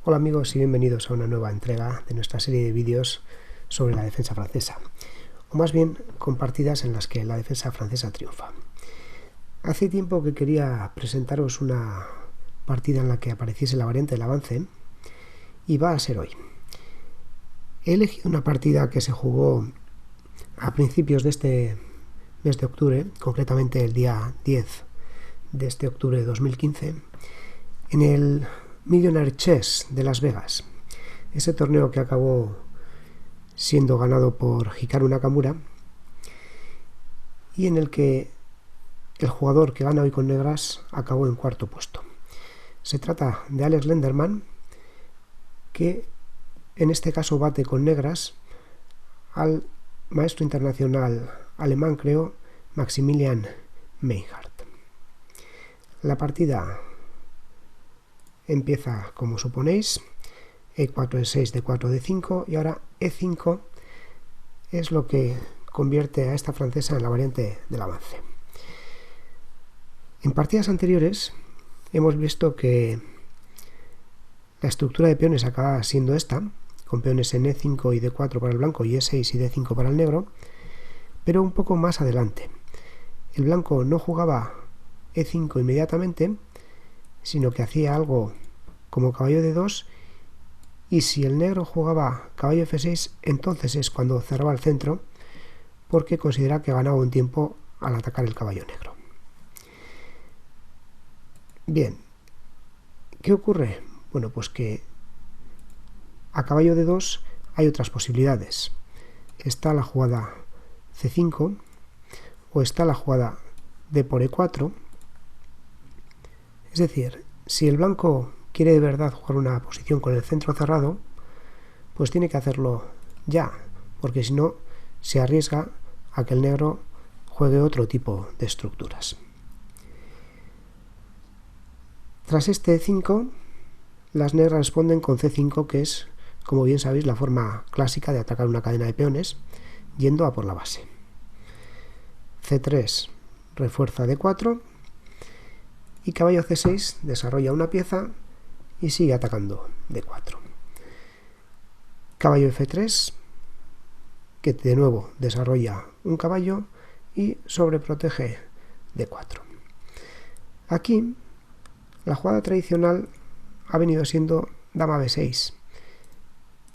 Hola amigos y bienvenidos a una nueva entrega de nuestra serie de vídeos sobre la defensa francesa, o más bien con partidas en las que la defensa francesa triunfa. Hace tiempo que quería presentaros una partida en la que apareciese la variante del avance y va a ser hoy. He elegido una partida que se jugó a principios de este mes de octubre, concretamente el día 10 de este octubre de 2015, en el Millionaire Chess de Las Vegas, ese torneo que acabó siendo ganado por Hikaru Nakamura y en el que el jugador que gana hoy con negras acabó en cuarto puesto. Se trata de Alex Lenderman, que en este caso bate con negras al maestro internacional alemán, creo, Maximilian Meinhardt. La partida empieza como suponéis, E4, E6, D4, D5 y ahora E5 es lo que convierte a esta francesa en la variante del avance. En partidas anteriores hemos visto que la estructura de peones acaba siendo esta, con peones en E5 y D4 para el blanco y E6 y D5 para el negro, pero un poco más adelante. El blanco no jugaba E5 inmediatamente, sino que hacía algo como caballo D2, y si el negro jugaba caballo F6, entonces es cuando cerraba el centro, porque considera que ganaba un tiempo al atacar el caballo negro. Bien, ¿qué ocurre? Bueno, pues que a caballo D2 hay otras posibilidades. Está la jugada C5 o está la jugada D por E4. Es decir, si el blanco quiere de verdad jugar una posición con el centro cerrado, pues tiene que hacerlo ya, porque si no se arriesga a que el negro juegue otro tipo de estructuras. Tras este E5, las negras responden con C5, que es, como bien sabéis, la forma clásica de atacar una cadena de peones, yendo a por la base. C3 refuerza D4 y caballo C6 desarrolla una pieza y sigue atacando D4. Caballo F3, que de nuevo desarrolla un caballo y sobreprotege D4. Aquí la jugada tradicional ha venido siendo dama B6,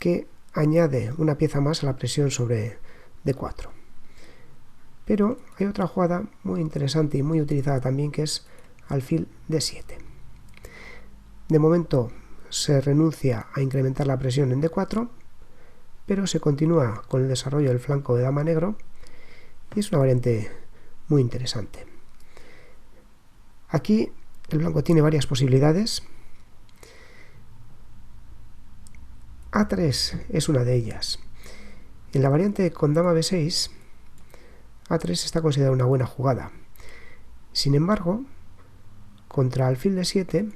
que añade una pieza más a la presión sobre D4. Pero hay otra jugada muy interesante y muy utilizada también, que es alfil D7. De momento se renuncia a incrementar la presión en D4, pero se continúa con el desarrollo del flanco de dama negro y es una variante muy interesante. Aquí el blanco tiene varias posibilidades. A3 es una de ellas. En la variante con dama B6, A3 está considerada una buena jugada. Sin embargo, contra alfil D7,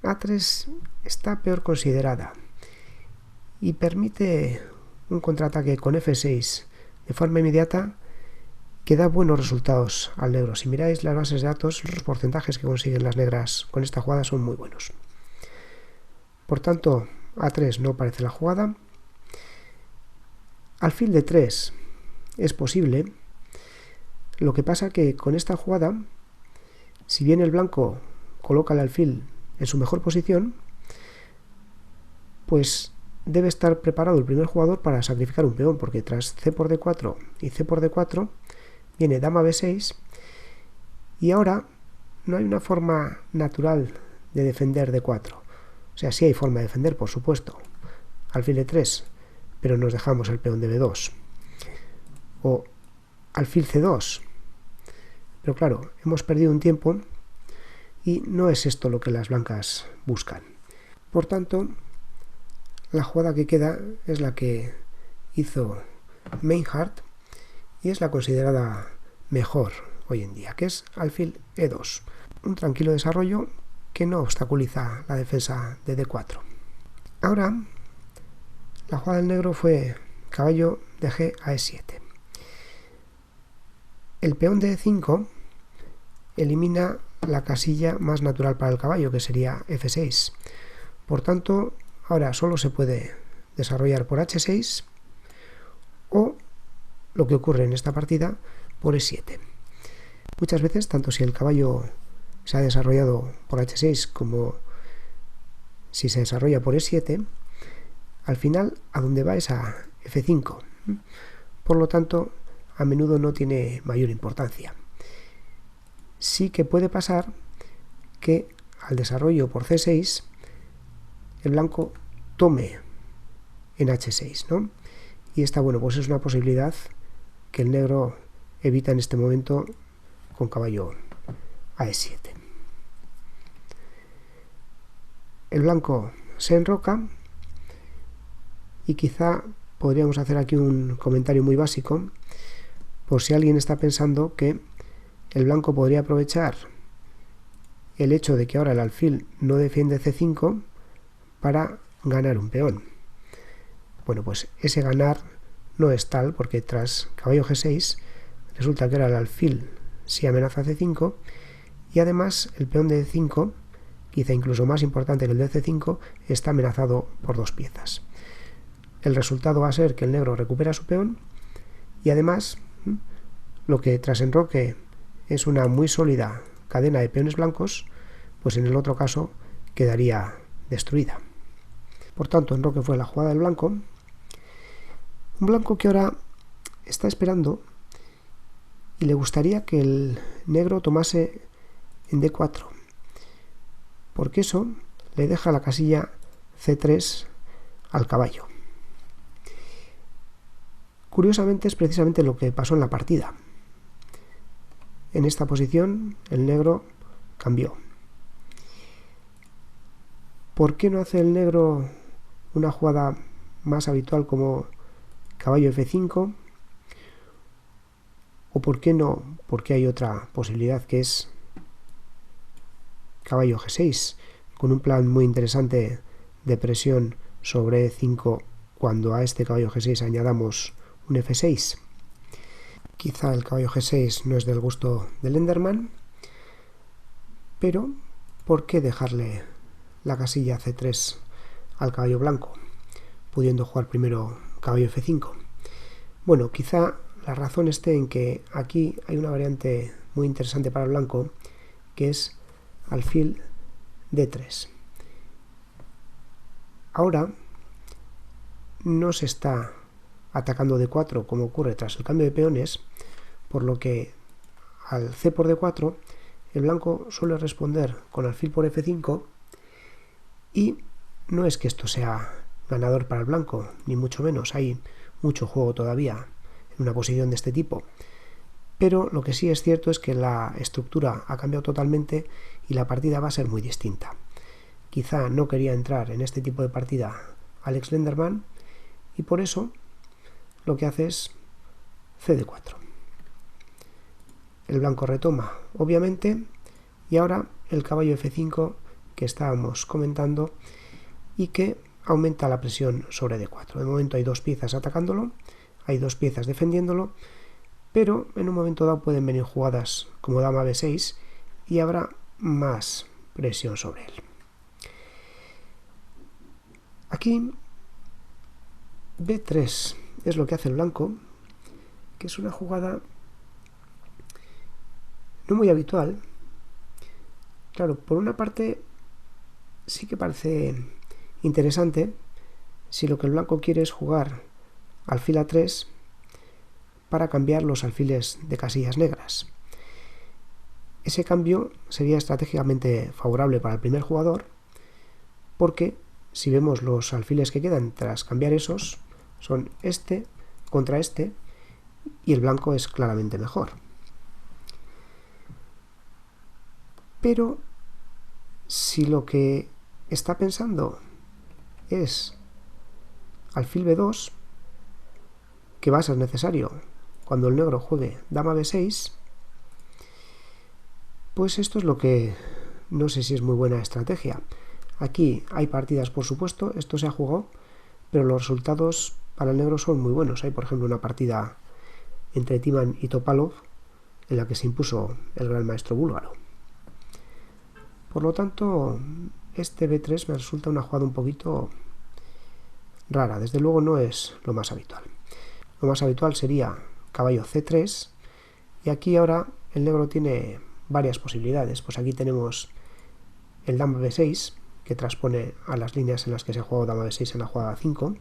A3 está peor considerada y permite un contraataque con F6 de forma inmediata que da buenos resultados al negro. Si miráis las bases de datos, los porcentajes que consiguen las negras con esta jugada son muy buenos. Por tanto, A3 no parece la jugada. Alfil D3 es posible. Lo que pasa que con esta jugada, si bien el blanco coloca el alfil en su mejor posición, pues debe estar preparado el primer jugador para sacrificar un peón, porque tras C por D4 y C por D4 viene dama B6 y ahora no hay una forma natural de defender D4. O sea, sí hay forma de defender, por supuesto, alfil E3, pero nos dejamos el peón de B2. O alfil C2. Pero claro, hemos perdido un tiempo y no es esto lo que las blancas buscan. Por tanto, la jugada que queda es la que hizo Meinhardt y es la considerada mejor hoy en día, que es alfil E2. Un tranquilo desarrollo que no obstaculiza la defensa de D4. Ahora, la jugada del negro fue caballo de G a E7. El peón de E5 elimina la casilla más natural para el caballo, que sería F6. Por tanto, ahora solo se puede desarrollar por h6 o, lo que ocurre en esta partida, por e7. Muchas veces, tanto si el caballo se ha desarrollado por h6 como si se desarrolla por e7, al final a donde va es a f5. Por lo tanto, a menudo no tiene mayor importancia. Sí que puede pasar que al desarrollo por c6 el blanco tome en h6, ¿no? Y esta, bueno, pues es una posibilidad que el negro evita en este momento con caballo a e7. El blanco se enroca y quizá podríamos hacer aquí un comentario muy básico por si alguien está pensando que el blanco podría aprovechar el hecho de que ahora el alfil no defiende c5 para ganar un peón. Bueno, pues ese ganar no es tal, porque tras caballo g6 resulta que ahora el alfil sí amenaza c5 y además el peón de e5, quizá incluso más importante que el de c5, está amenazado por dos piezas. El resultado va a ser que el negro recupera su peón y además lo que tras enroque es una muy sólida cadena de peones blancos, pues en el otro caso quedaría destruida. Por tanto, enroque fue la jugada del blanco. Un blanco que ahora está esperando y le gustaría que el negro tomase en d4, porque eso le deja la casilla c3 al caballo. Curiosamente es precisamente lo que pasó en la partida. En esta posición el negro cambió. ¿Por qué no hace el negro una jugada más habitual como caballo f5? ¿O por qué no? Porque hay otra posibilidad que es caballo g6, con un plan muy interesante de presión sobre e5 cuando a este caballo g6 añadamos un f6. Quizá el caballo g6 no es del gusto del Lenderman, pero ¿por qué dejarle la casilla c3 al caballo blanco, pudiendo jugar primero caballo f5? Bueno, quizá la razón esté en que aquí hay una variante muy interesante para el blanco, que es alfil d3. Ahora no se está atacando d4 como ocurre tras el cambio de peones, por lo que al c por d4 el blanco suele responder con alfil por f5 y no es que esto sea ganador para el blanco, ni mucho menos, hay mucho juego todavía en una posición de este tipo, pero lo que sí es cierto es que la estructura ha cambiado totalmente y la partida va a ser muy distinta. Quizá no quería entrar en este tipo de partida Alex Lenderman y por eso lo que hace es cd4. El blanco retoma, obviamente, y ahora el caballo f5 que estábamos comentando y que aumenta la presión sobre d4. De momento hay dos piezas atacándolo, hay dos piezas defendiéndolo, pero en un momento dado pueden venir jugadas como dama b6 y habrá más presión sobre él. Aquí b3 es lo que hace el blanco, que es una jugada no muy habitual. Claro, por una parte sí que parece interesante si lo que el blanco quiere es jugar alfil a3 para cambiar los alfiles de casillas negras. Ese cambio sería estratégicamente favorable para el primer jugador, porque si vemos los alfiles que quedan tras cambiar esos, son este contra este, y el blanco es claramente mejor. Pero si lo que está pensando es alfil b2, que va a ser necesario cuando el negro juegue dama b6, pues esto es lo que no sé si es muy buena estrategia. Aquí hay partidas, por supuesto, esto se ha jugado, pero los resultados para el negro son muy buenos. Hay, por ejemplo, una partida entre Timan y Topalov en la que se impuso el gran maestro búlgaro. Por lo tanto, este b3 me resulta una jugada un poquito rara. Desde luego no es lo más habitual. Lo más habitual sería caballo c3, y aquí ahora el negro tiene varias posibilidades. Pues aquí tenemos el dama b6, que transpone a las líneas en las que se ha jugado dama b6 en la jugada 5.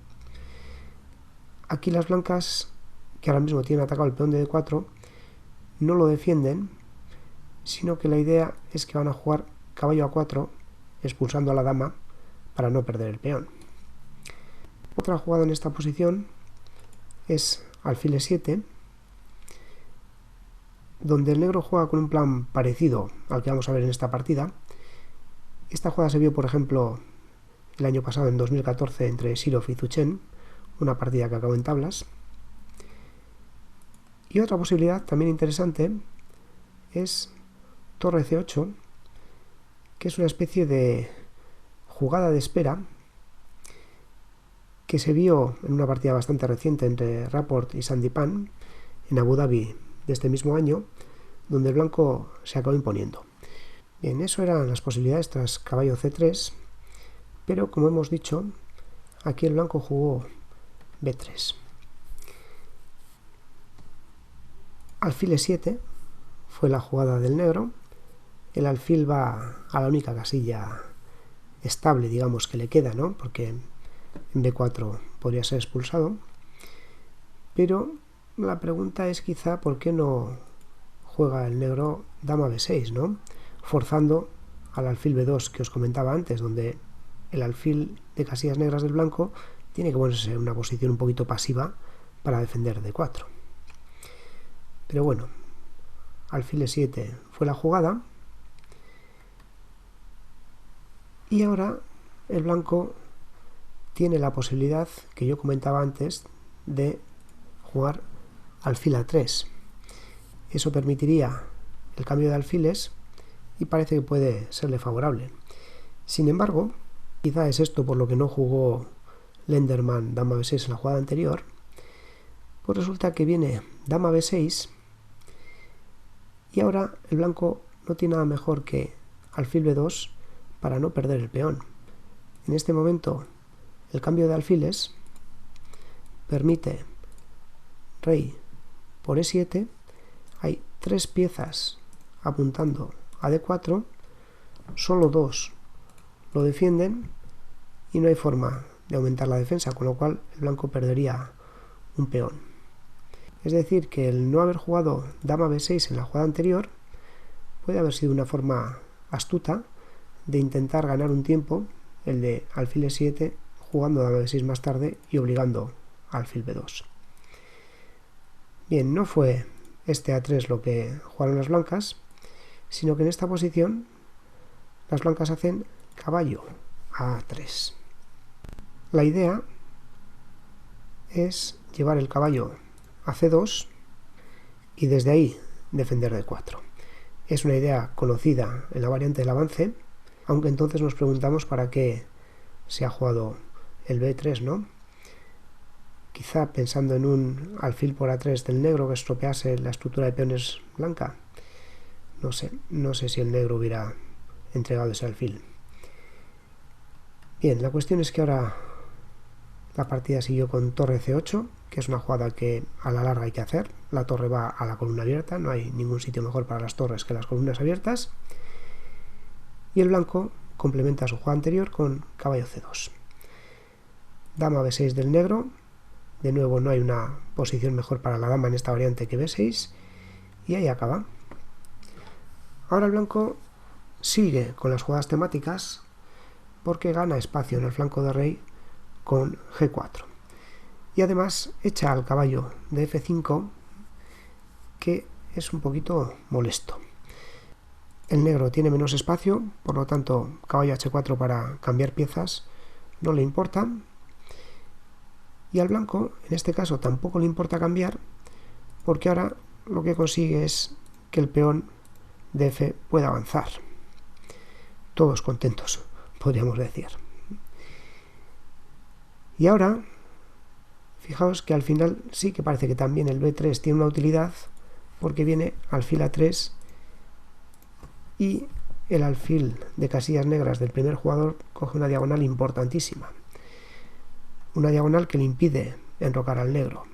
Aquí las blancas, que ahora mismo tienen atacado el peón de d4, no lo defienden, sino que la idea es que van a jugar caballo a4, expulsando a la dama para no perder el peón. Otra jugada en esta posición es alfil e7, donde el negro juega con un plan parecido al que vamos a ver en esta partida. Esta jugada se vio, por ejemplo, el año pasado, en 2014, entre Sirov y Zuchen, una partida que acabó en tablas. Y otra posibilidad también interesante es torre c8, que es una especie de jugada de espera que se vio en una partida bastante reciente entre Rapport y Sandipan en Abu Dhabi de este mismo año, donde el blanco se acabó imponiendo. Bien, eso eran las posibilidades tras caballo c3, pero como hemos dicho, aquí el blanco jugó b3. Alfil e7 fue la jugada del negro. El alfil va a la única casilla estable, digamos, que le queda, ¿no? Porque en b4 podría ser expulsado. Pero la pregunta es quizá por qué no juega el negro dama b6, ¿no? Forzando al alfil b2 que os comentaba antes, donde el alfil de casillas negras del blanco tiene que ponerse en una posición un poquito pasiva para defender d4. Pero bueno, alfil e7 fue la jugada, y ahora el blanco tiene la posibilidad que yo comentaba antes de jugar alfil a3. Eso permitiría el cambio de alfiles y parece que puede serle favorable. Sin embargo, quizá es esto por lo que no jugó Lenderman dama b6 en la jugada anterior, pues resulta que viene dama b6 y ahora el blanco no tiene nada mejor que alfil b2 para no perder el peón. En este momento el cambio de alfiles permite rey por e7, hay 3 piezas apuntando a d4, solo 2 lo defienden y no hay forma de aumentar la defensa, con lo cual el blanco perdería un peón. Es decir, que el no haber jugado dama b6 en la jugada anterior puede haber sido una forma astuta de intentar ganar un tiempo, el de alfil e7, jugando dama b6 más tarde y obligando a alfil b2. Bien, no fue este a3 lo que jugaron las blancas, sino que en esta posición las blancas hacen caballo a a3. La idea es llevar el caballo a c2 y desde ahí defender d4. Es una idea conocida en la variante del avance, aunque entonces nos preguntamos para qué se ha jugado el b3, ¿no? Quizá pensando en un alfil por a3 del negro que estropease la estructura de peones blanca. No sé si el negro hubiera entregado ese alfil. Bien, la cuestión es que ahora la partida siguió con torre c8, que es una jugada que a la larga hay que hacer. La torre va a la columna abierta, no hay ningún sitio mejor para las torres que las columnas abiertas. Y el blanco complementa su jugada anterior con caballo c2. Dama b6 del negro. De nuevo no hay una posición mejor para la dama en esta variante que b6. Y ahí acaba. Ahora el blanco sigue con las jugadas temáticas porque gana espacio en el flanco de rey con g4. Y además echa al caballo de f5, que es un poquito molesto. El negro tiene menos espacio, por lo tanto caballo h4 para cambiar piezas no le importa. Y al blanco, en este caso, tampoco le importa cambiar, porque ahora lo que consigue es que el peón de f pueda avanzar. Todos contentos, podríamos decir. Y ahora, fijaos que al final sí que parece que también el b3 tiene una utilidad, porque viene alfil a3 y el alfil de casillas negras del primer jugador coge una diagonal importantísima, una diagonal que le impide enrocar al negro.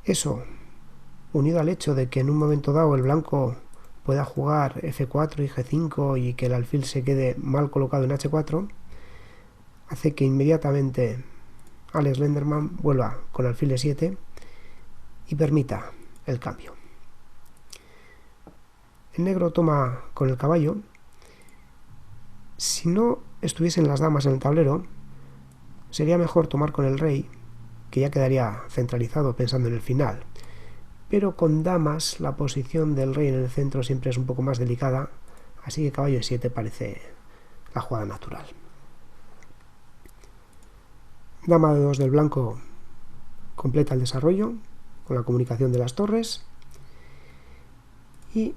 Eso, unido al hecho de que en un momento dado el blanco pueda jugar F4 y G5 y que el alfil se quede mal colocado en H4, hace que inmediatamente Alex Lenderman vuelva con alfil E7 y permita el cambio. El negro toma con el caballo. Si no estuviesen las damas en el tablero, sería mejor tomar con el rey, que ya quedaría centralizado pensando en el final. Pero con damas la posición del rey en el centro siempre es un poco más delicada, así que caballo E7 parece la jugada natural. Dama de 2 del blanco completa el desarrollo con la comunicación de las torres, y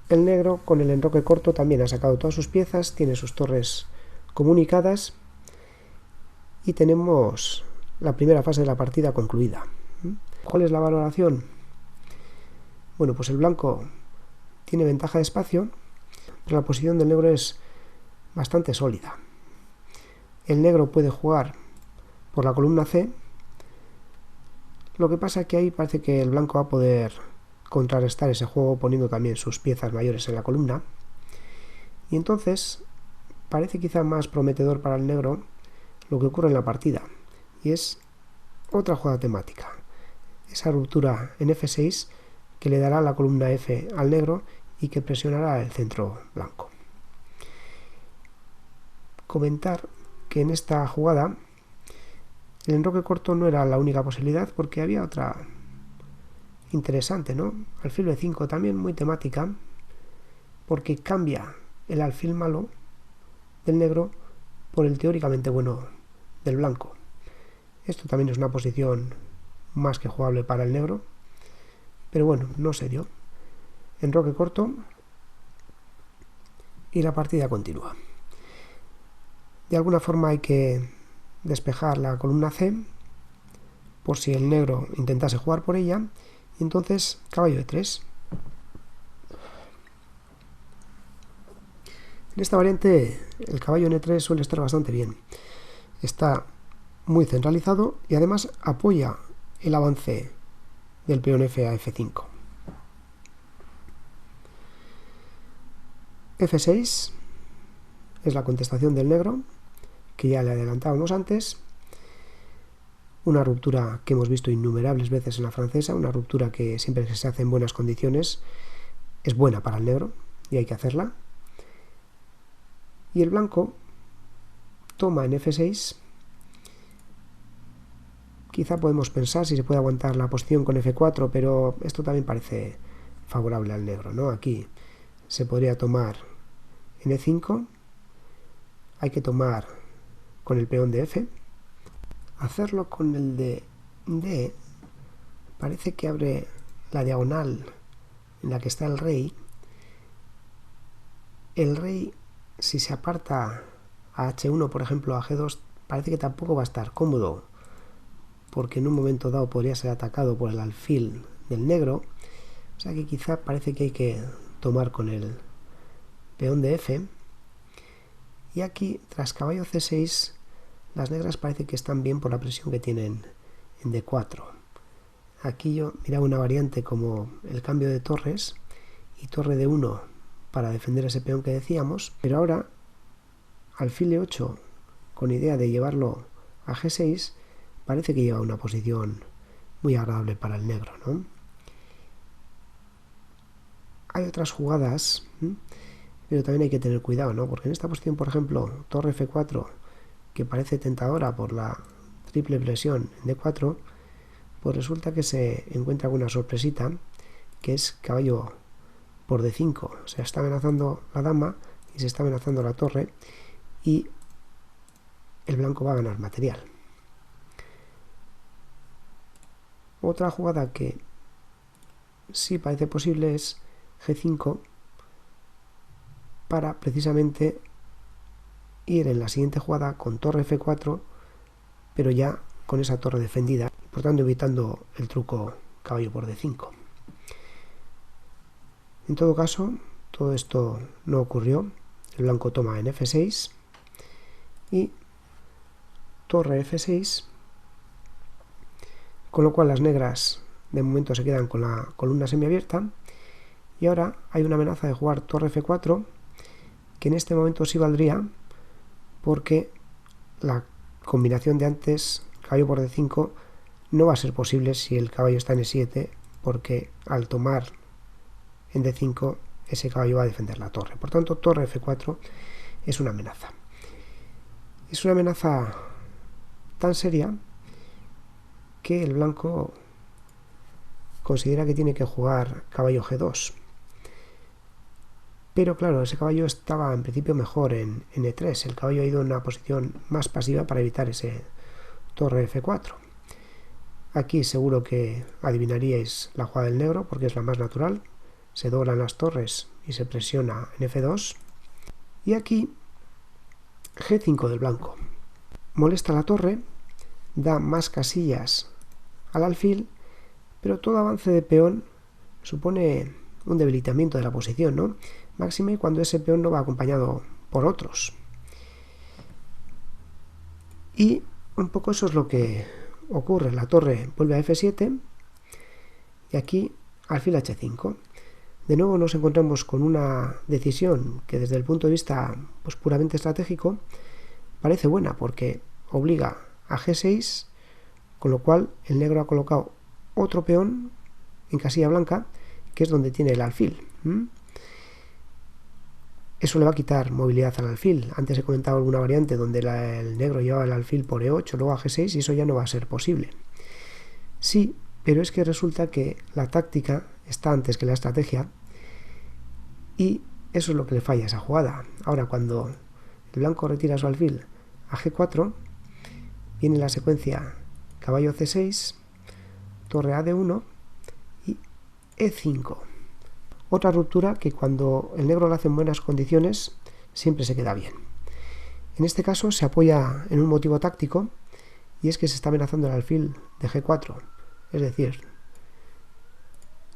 el negro con el enroque corto también ha sacado todas sus piezas, tiene sus torres comunicadas y tenemos la primera fase de la partida concluida. ¿Cuál es la valoración? Bueno, pues el blanco tiene ventaja de espacio, pero la posición del negro es bastante sólida. El negro puede jugar por la columna C, lo que pasa es que ahí parece que el blanco va a poder contrarrestar ese juego poniendo también sus piezas mayores en la columna, y entonces parece quizá más prometedor para el negro lo que ocurre en la partida, y es otra jugada temática, esa ruptura en F6 que le dará la columna F al negro y que presionará el centro blanco. Comentar que en esta jugada el enroque corto no era la única posibilidad, porque había otra interesante, ¿no? Alfil B5 también muy temática, porque cambia el alfil malo del negro por el teóricamente bueno del blanco. Esto también es una posición más que jugable para el negro, pero bueno, no se dio. Enroque corto y la partida continúa. De alguna forma hay que despejar la columna C por si el negro intentase jugar por ella, y entonces caballo E3. En esta variante el caballo en E3 suele estar bastante bien, está muy centralizado y además apoya el avance del peón F a F5. F6 es la contestación del negro, que ya le adelantábamos antes, una ruptura que hemos visto innumerables veces en la francesa, una ruptura que siempre que se hace en buenas condiciones es buena para el negro y hay que hacerla. Y el blanco toma en F6. Quizá podemos pensar si se puede aguantar la posición con F4, pero esto también parece favorable al negro, ¿no? Aquí se podría tomar en E5, hay que tomar con el peón de F. Hacerlo con el de D parece que abre la diagonal en la que está el rey. El rey, si se aparta a H1, por ejemplo, a G2, parece que tampoco va a estar cómodo, porque en un momento dado podría ser atacado por el alfil del negro. O sea que quizá parece que hay que tomar con el peón de F. Y aquí, tras caballo C6, las negras parece que están bien por la presión que tienen en D4. Aquí yo miraba una variante como el cambio de torres y torre D1 para defender ese peón que decíamos, pero ahora alfil E8 con idea de llevarlo a G6 parece que lleva una posición muy agradable para el negro, ¿no? Hay otras jugadas, pero también hay que tener cuidado, ¿no? Porque en esta posición, por ejemplo, torre F4, que parece tentadora por la triple presión en D4, pues resulta que se encuentra con una sorpresita, que es caballo por D5. O sea, está amenazando la dama y se está amenazando la torre, y el blanco va a ganar material. Otra jugada que sí parece posible es G5, para precisamente ir en la siguiente jugada con torre F4, pero ya con esa torre defendida, por tanto evitando el truco caballo por D5. En todo caso, todo esto no ocurrió. El blanco toma en F6 y torre F6, con lo cual las negras de momento se quedan con la columna semiabierta. Y ahora hay una amenaza de jugar torre F4, que en este momento sí valdría, porque la combinación de antes, caballo por D5, no va a ser posible si el caballo está en E7, porque al tomar en D5 ese caballo va a defender la torre. Por tanto, torre F4 es una amenaza. Es una amenaza tan seria que el blanco considera que tiene que jugar caballo G2. Pero claro, ese caballo estaba en principio mejor en E3. El caballo ha ido en una posición más pasiva para evitar ese torre F4. Aquí seguro que adivinaríais la jugada del negro, porque es la más natural. Se doblan las torres y se presiona en F2. Y aquí G5 del blanco. Molesta la torre, da más casillas al alfil, pero todo avance de peón supone un debilitamiento de la posición, ¿no? Máxime cuando ese peón no va acompañado por otros. Y un poco eso es lo que ocurre. La torre vuelve a F7 y aquí alfil H5. De nuevo nos encontramos con una decisión que desde el punto de vista pues, puramente estratégico parece buena, porque obliga a G6, con lo cual el negro ha colocado otro peón en casilla blanca, que es donde tiene el alfil. Eso le va a quitar movilidad al alfil. Antes he comentado alguna variante donde el negro llevaba el alfil por E8, luego a G6, y eso ya no va a ser posible. Sí, pero es que resulta que la táctica está antes que la estrategia, y eso es lo que le falla a esa jugada. Ahora, cuando el blanco retira su alfil a G4, viene la secuencia caballo C6, torre a D1 y E5. Otra ruptura que cuando el negro la hace en buenas condiciones siempre se queda bien. En este caso se apoya en un motivo táctico, y es que se está amenazando el alfil de G4. Es decir,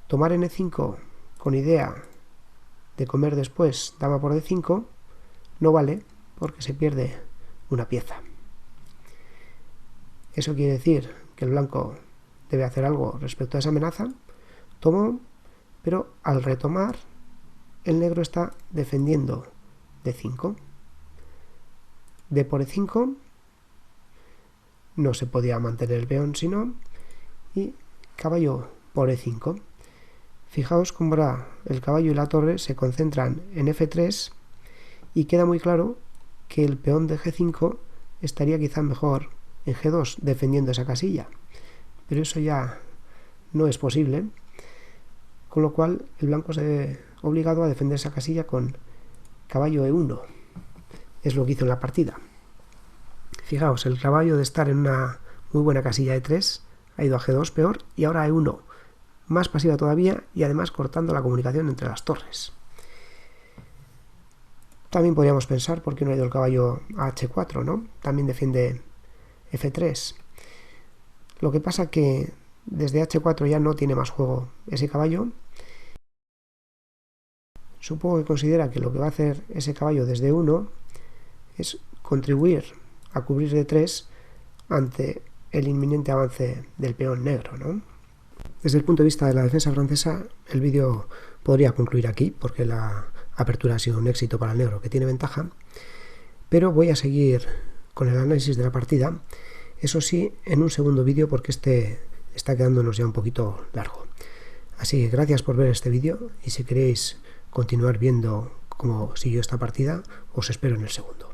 tomar en E5 con idea de comer después dama por D5 no vale, porque se pierde una pieza. Eso quiere decir que el blanco debe hacer algo respecto a esa amenaza. Tomó, pero al retomar el negro está defendiendo D5. D por E5 no se podía mantener el peón sino, y caballo por E5. Fijaos cómo ahora el caballo y la torre se concentran en F3 y queda muy claro que el peón de G5 estaría quizá mejor en G2 defendiendo esa casilla, pero eso ya no es posible, con lo cual el blanco se ve obligado a defender esa casilla con caballo E1. Es lo que hizo en la partida. Fijaos, el caballo de estar en una muy buena casilla E3 ha ido a G2 peor, y ahora a E1 más pasiva todavía, y además cortando la comunicación entre las torres. También podríamos pensar por qué no ha ido el caballo a H4, ¿no? También defiende F3. Lo que pasa que desde H4 ya no tiene más juego ese caballo. Supongo que considera que lo que va a hacer ese caballo desde 1 es contribuir a cubrir D3 ante el inminente avance del peón negro, ¿no? Desde el punto de vista de la defensa francesa, el vídeo podría concluir aquí, porque la apertura ha sido un éxito para el negro, que tiene ventaja, pero voy a seguir con el análisis de la partida, eso sí, en un segundo vídeo, porque este está quedándonos ya un poquito largo. Así que gracias por ver este vídeo, y si queréis continuar viendo cómo siguió esta partida, os espero en el segundo.